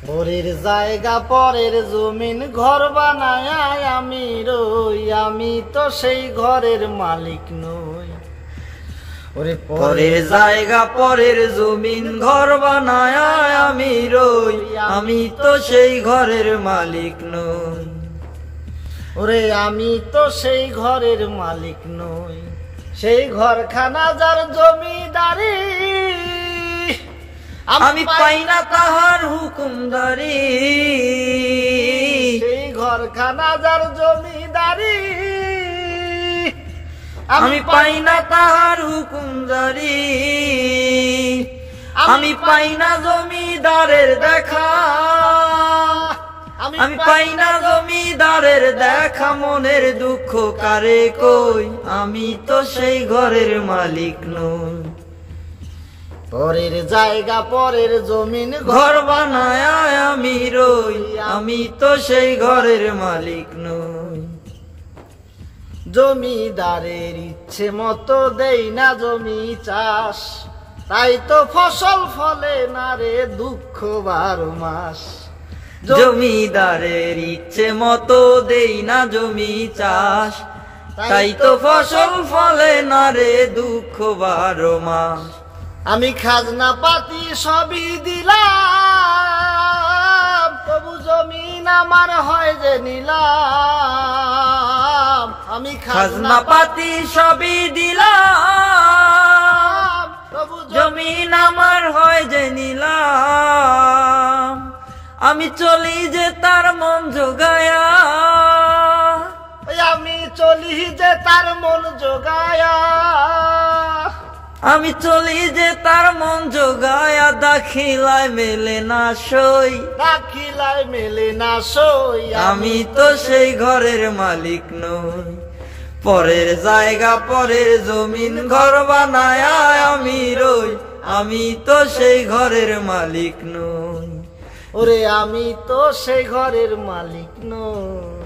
পরের জায়গা পরের জমিন ঘর বানায় আমি রই, আমি তো সেই ঘরের মালিক নই। ওরে পরের জায়গা পরের জমিন ঘর বানায় আমি রই, আমি তো সেই ঘরের মালিক নই। ওরে আমি তো সেই ঘরের মালিক নই। সেই ঘরখানা যার জমিদারি, আমি পাই না তাহার হুকুমদারি। সেই ঘরখানা যার জমিদারি, আমি পাই না তাহার হুকুমদারি। আমি পাই না জমিদারের দেখা, আমি পাই না জমিদারের দেখা। মনের দুঃখ কারে কই, আমি তো সেই ঘরের মালিক নই। পরের জায়গা পরের জমিন ঘর বানায় আমি রই, আমি তো সেই ঘরের মালিক নই। জমিদারের ইচ্ছে মতো দেই না জমি চাষ, তাই তো ফসল ফলে না রে দুঃখ 12 মাস। জমিদারের ইচ্ছে মতো দেই না জমি চাষ, তাই তো ফসল ফলে না রে দুঃখ 12 মাস। আমি খাজনা পাতি সবই দিলাম, তবু জমিন আমার হয় যে নিলাম। আমি খাজনা পাতি সবই দিলাম, তবু জমিন আমার হয় যে নিলাম। আমি চলি যে তার মন জোগায়া, আমি চলি যে তার মন জোগায়া। আমি চলি যে তার মন জোগায়া। দাখিলায় মেলে না সই, দাখিলায় মেলে না সই। আমি তো সেই ঘরের মালিক নই। পরের জায়গা পরের জমিন ঘর বানায় আমি রই, আমি তো সেই ঘরের মালিক নই। ওরে আমি তো সেই ঘরের মালিক নই।